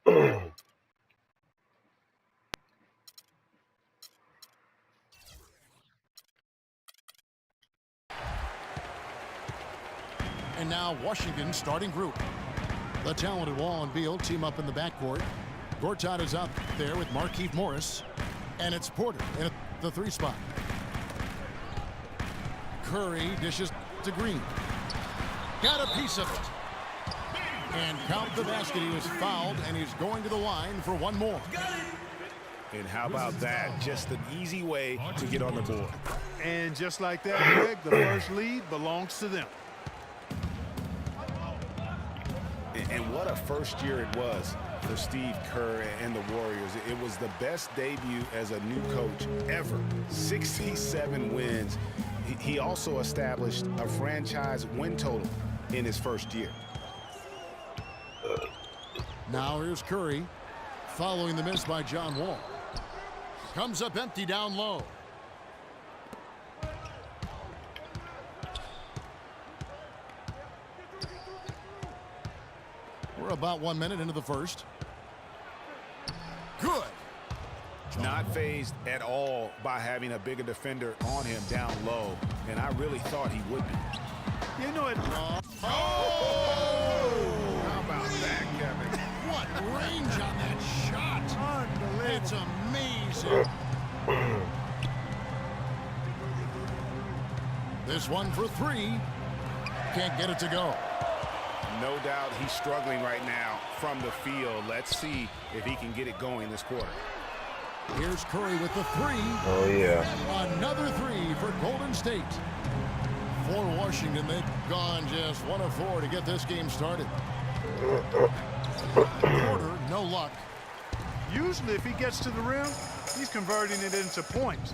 And now Washington's starting group. The talented Wall and Beal team up in the backcourt. Gortat is out there with Markieff Morris. And it's Porter in the 3 spot. Curry dishes to Green. Got a piece of it. And count the basket. He was fouled, and he's going to the line for one more. And how about that? Just an easy way to get on the board. And just like that, Greg, the first lead belongs to them. And what a first year it was for Steve Kerr and the Warriors. It was the best debut as a new coach ever. 67 wins. He also established a franchise win total in his first year. Now here's Curry following the miss by John Wall. Comes up empty down low. We're about 1 minute into the first. Good. Not fazed at all by having a bigger defender on him down low, and I really thought he would be. You know it. Oh! How about that, Kevin? What range on that shot. Unbelievable. It's amazing. This one for 3. Can't get it to go. No doubt he's struggling right now from the field. Let's see if he can get it going this quarter. Here's Curry with the 3. Oh, yeah. Another 3 for Golden State. For Washington, they've gone just 1 of 4 to get this game started. Porter, no luck. Usually if he gets to the rim, he's converting it into points.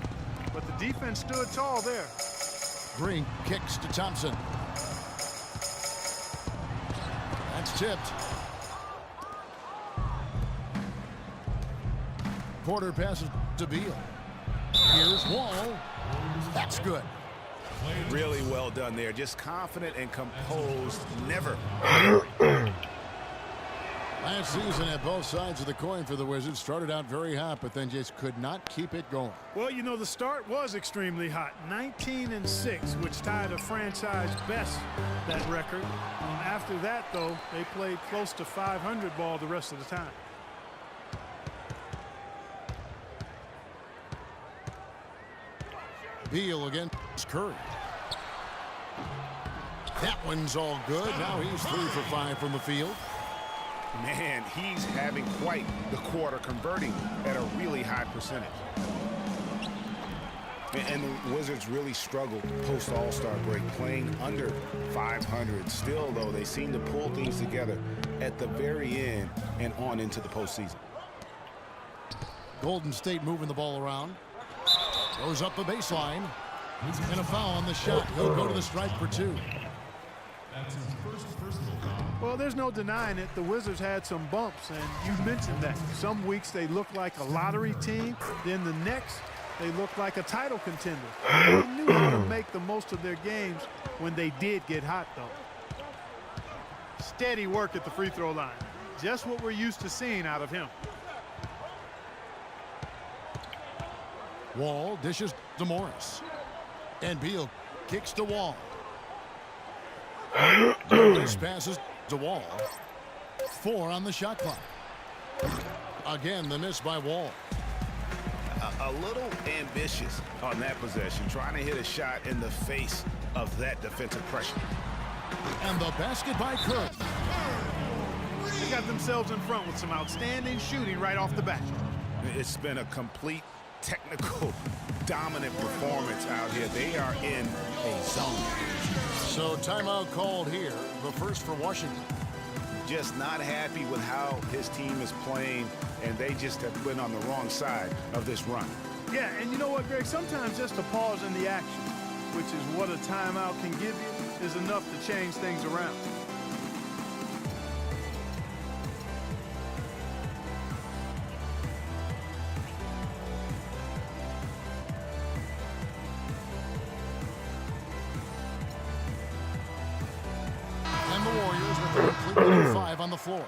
But the defense stood tall there. Green kicks to Thompson. That's tipped. Porter passes to Beal. Here's Wall. That's good. Really well done there. Just confident and composed. Never. Last season at both sides of the coin for the Wizards started out very hot, but then just could not keep it going. Well, you know, the start was extremely hot. 19-6, which tied a franchise best, that record. After that, though, they played close to 500 ball the rest of the time. Beal against Curry. That one's all good. Now he's 3 for 5 from the field. Man, he's having quite the quarter, converting at a really high percentage. And the Wizards really struggled post All-Star break, playing under 500. Still, though, they seem to pull things together at the very end and on into the postseason. Golden State moving the ball around. Goes up the baseline. And a foul on the shot. He'll go to the stripe for 2. That's his first personal foul. Well, there's no denying it. The Wizards had some bumps, and you mentioned that. Some weeks they look like a lottery team. Then the next, they look like a title contender. They knew how to make the most of their games when they did get hot, though. Steady work at the free throw line. Just what we're used to seeing out of him. Wall dishes to Morris. And Beal kicks to Wall. This passes to Wall. 4 on the shot clock. Again, the miss by Wall. A little ambitious on that possession, trying to hit a shot in the face of that defensive pressure. And the basket by Curry. They got themselves in front with some outstanding shooting right off the bat. It's been a complete technical dominant performance out here. They are in a zone. So timeout called here, the first for Washington. Just not happy with how his team is playing, and they just have been on the wrong side of this run. Yeah, and you know what, Greg? Sometimes just a pause in the action, which is what a timeout can give you, is enough to change things around. And the Warriors with a complete 5 on the floor.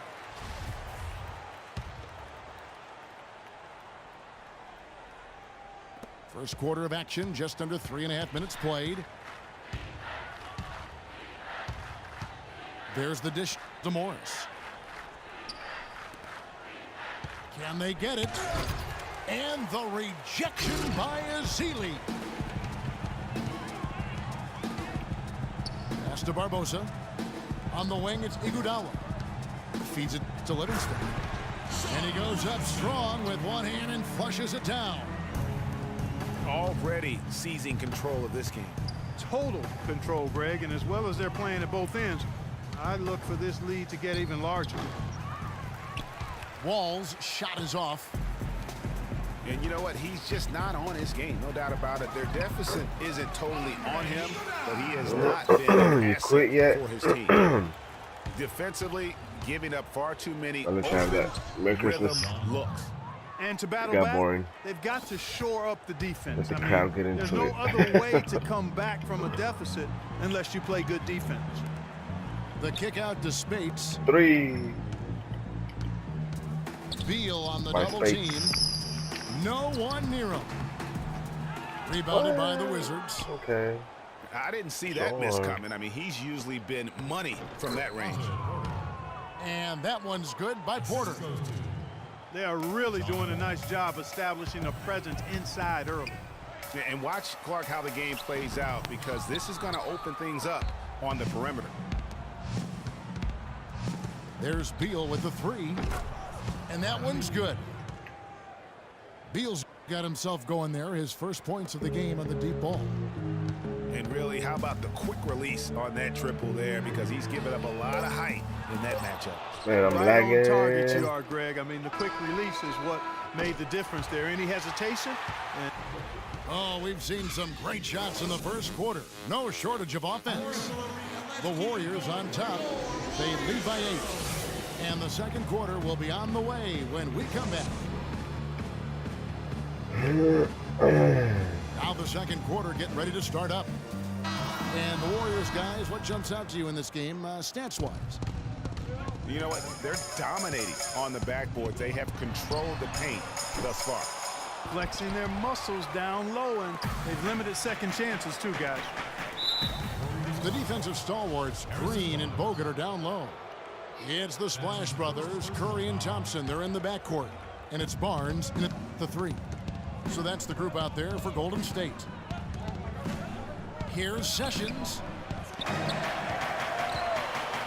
First quarter of action, just under 3.5 minutes played. There's the dish to Morris. Can they get it? And the rejection by Ezeli. Pass to Barbosa. On the wing, it's Iguodala. Feeds it to Livingston. And he goes up strong with one hand and flushes it down. Already seizing control of this game. Total control, Greg, and as well as they're playing at both ends, I look for this lead to get even larger. Wall's shot is off. And you know what? He's just not on his game. No doubt about it. Their deficit isn't totally on him, but he has not been an You asset quit yet? for his team. Defensively, giving up far too many I'm gonna try that. Merry rhythm Christmas. looks. And to battle Got back, boring. they've got to shore up the defense. Let the crowd get there's into no it. other way to come back from a deficit unless you play good defense. The kick out to Spates. 3. Beal on the By double Spates. team. No one near him. Rebounded by the Wizards. Okay. I didn't see that miss Sure. coming. I mean, he's usually been money from that range. And that one's good by Porter. They are really doing a nice job establishing a presence inside early. Yeah, and watch, Clark, how the game plays out, because this is going to open things up on the perimeter. There's Beal with the 3. And that one's good. Beal's got himself going there. His first points of the game on the deep ball. And really, how about the quick release on that triple there, because he's given up a lot of height in that matchup. Man, I'm Right on target you lagging. are, Greg. I mean, the quick release is what made the difference there. Any hesitation? And Oh, we've seen some great shots in the first quarter. No shortage of offense. The Warriors on top. They lead by 8. And the second quarter will be on the way when we come back. Now the second quarter getting ready to start up. And the Warriors, guys, what jumps out to you in this game stats-wise? You know what? They're dominating on the backboard. They have controlled the paint thus far. flexing their muscles down low, and they've limited second chances too, guys. The defensive stalwarts, Green and Bogut, are down low. It's the Splash Brothers, Curry and Thompson. They're in the backcourt. And it's Barnes in the 3. So that's the group out there for Golden State. Here's Sessions.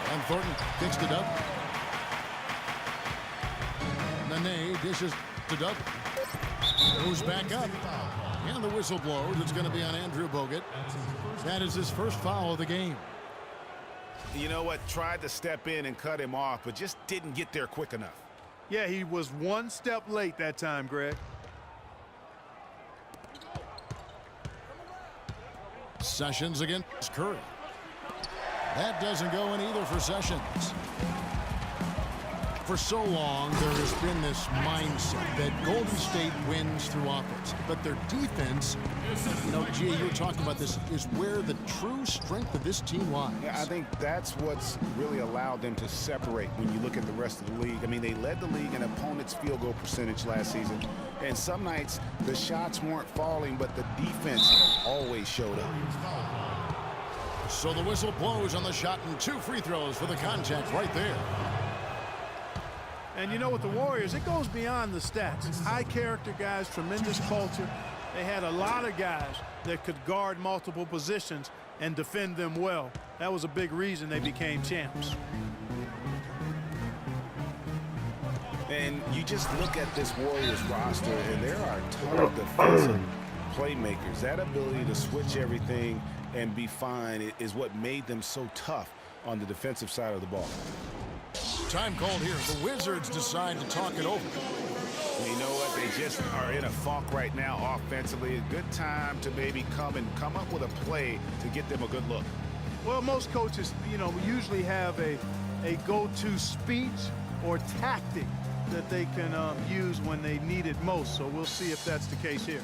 And Thornton kicks to Doug. Nene dishes to Doug. Goes back up. And the whistle blows. It's going to be on Andrew Bogut. That is his first foul of the game. You know what? Tried to step in and cut him off, but just didn't get there quick enough. Yeah, he was one step late that time, Greg. Sessions against Curry. That doesn't go in either for Sessions. For so long, there has been this mindset that Golden State wins through offense, but their defense, you know, G, you were talking about this, is where the true strength of this team lies. Yeah, I think that's what's really allowed them to separate when you look at the rest of the league. I mean, they led the league in opponents' field goal percentage last season, and some nights the shots weren't falling, but the defense always showed up. So the whistle blows on the shot, and 2 free throws for the contact right there. And you know, with the Warriors, it goes beyond the stats. High character guys, tremendous culture. They had a lot of guys that could guard multiple positions and defend them well. That was a big reason they became champs. And you just look at this Warriors roster, and there are a ton of defensive playmakers. That ability to switch everything and be fine is what made them so tough on the defensive side of the ball. Time called here. The Wizards decide to talk it over. And you know what? They just are in a funk right now offensively. A good time to maybe come up with a play to get them a good look. Well, most coaches, you know, usually have a go-to speech or tactic that they can use when they need it most. So we'll see if that's the case here.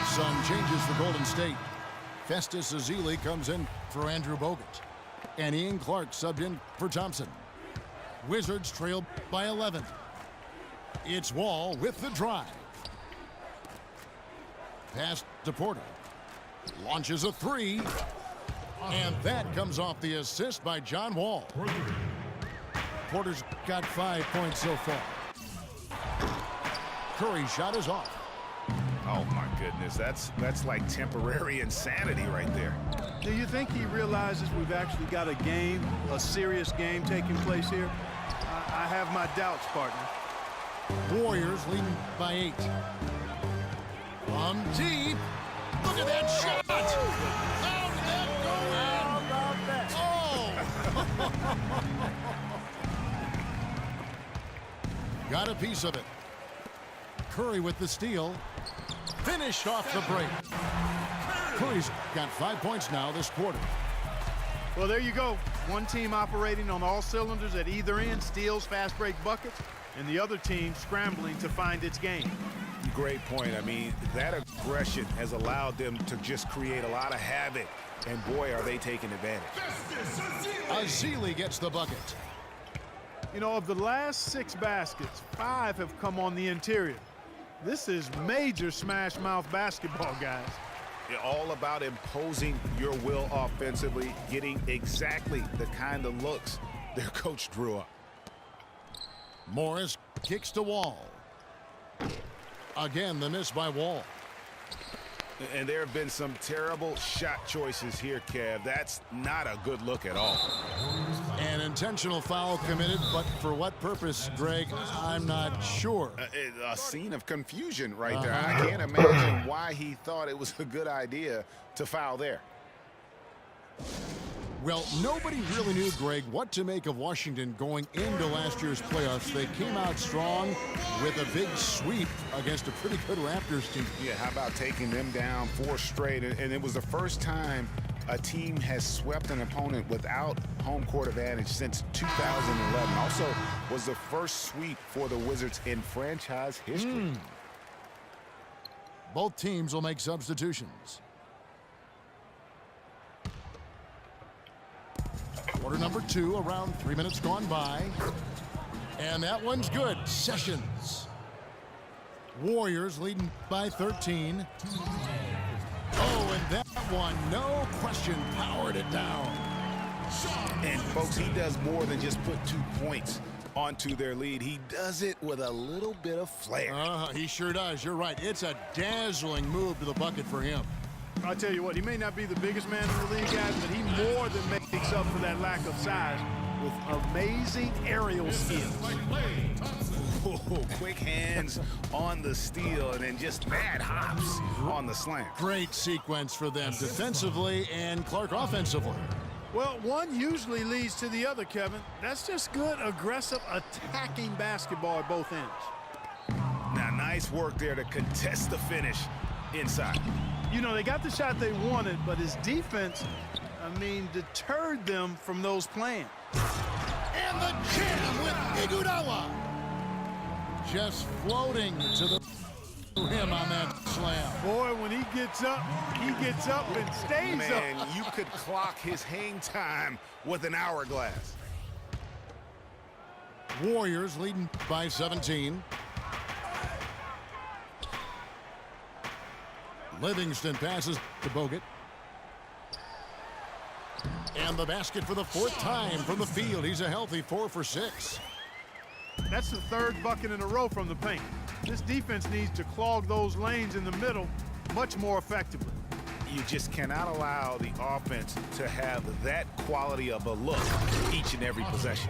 Some changes for Golden State. Festus Ezeli comes in for Andrew Bogut. And Ian Clark subbed in for Thompson. Wizards trail by 11. It's Wall with the drive. Pass to Porter. Launches a three. And that comes off the assist by John Wall. Porter's got 5 points so far. Curry's shot is off. Oh, my goodness. That's like temporary insanity right there. Do you think he realizes we've actually got a game, a serious game taking place here? I have my doubts, partner. Warriors leading by 8. From deep. Look at that shot. How did that go in? Oh! Got a piece of it. Curry with the steal. Finished off the break. Curry's got 5 points now this quarter. Well, there you go. One team operating on all cylinders at either end, steals, fast break buckets, and the other team scrambling to find its game. Great point. I mean, that aggression has allowed them to just create a lot of havoc. And boy, are they taking advantage. Ezeli gets the bucket. You know, of the last 6 baskets, 5 have come on the interior. This is major smash mouth basketball, guys. All about imposing your will offensively, getting exactly the kind of looks their coach drew up. Morris kicks to Wall. Again, the miss by Wall. And there have been some terrible shot choices here, Kev. That's not a good look at all. An intentional foul committed, but for what purpose, Greg, I'm not sure. A scene of confusion right there. I can't imagine why he thought it was a good idea to foul there. Well, nobody really knew, Greg, what to make of Washington going into last year's playoffs. They came out strong with a big sweep against a pretty good Raptors team. Yeah, how about taking them down 4 straight? And it was the first time a team has swept an opponent without home court advantage since 2011. Also was the first sweep for the Wizards in franchise history. Both teams will make substitutions. Quarter number 2, around 3 minutes gone by. And that one's good. Sessions. Warriors leading by 13. Oh, and that one, no question, powered it down. And, folks, he does more than just put 2 points onto their lead. He does it with a little bit of flair. He sure does. You're right. It's a dazzling move to the bucket for him. I'll tell you what, he may not be the biggest man in the league, guys, but he more than makes up for that lack of size with amazing aerial skills. Oh, quick hands on the steal and then just mad hops on the slam. Great sequence for them defensively and Clark offensively. Well, one usually leads to the other, Kevin. That's just good, aggressive, attacking basketball at both ends. Now, nice work there to contest the finish inside. You know, they got the shot they wanted, but his defense, deterred them from those plans. And the jam with Iguodala. Just floating to the rim on that slam. Boy, when he gets up and stays Man, up. you could clock his hang time with an hourglass. Warriors leading by 17. Livingston passes to Bogut. And the basket for the 4th time from the field. He's a healthy 4 for 6. That's the 3rd bucket in a row from the paint. This defense needs to clog those lanes in the middle much more effectively. You just cannot allow the offense to have that quality of a look each and every possession.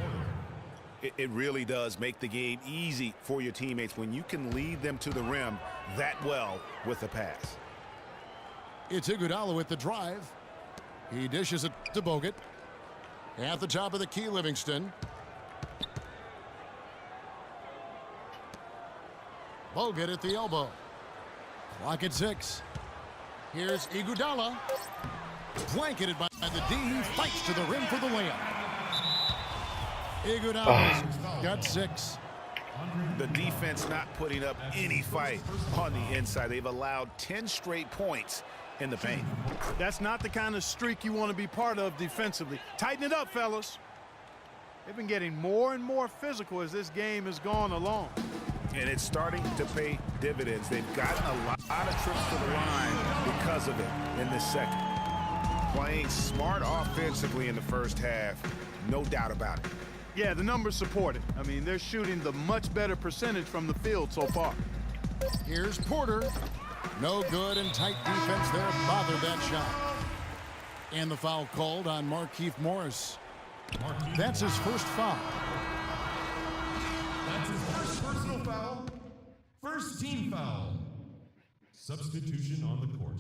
It really does make the game easy for your teammates when you can lead them to the rim that well with a pass. It's Iguodala with the drive. He dishes it to Bogut. At the top of the key, Livingston. Bogut at the elbow. Clock at 6. Here's Iguodala. Blanketed by the D. He fights to the rim for the layup. Iguodala's got 6. The defense not putting up any fight on the inside. They've allowed 10 straight points in the paint. That's not the kind of streak you want to be part of defensively. Tighten it up, fellas. They've been getting more and more physical as this game has gone along. And it's starting to pay dividends. They've gotten a lot of trips to the line because of it in this second. Playing smart offensively in the first half, no doubt about it. Yeah, the numbers support it. I mean, they're shooting the much better percentage from the field so far. Here's Porter. No good, and tight defense there bothered that shot. And the foul called on Markieff Morris. That's his first foul. That's his first personal foul. First team foul. Substitution on the court.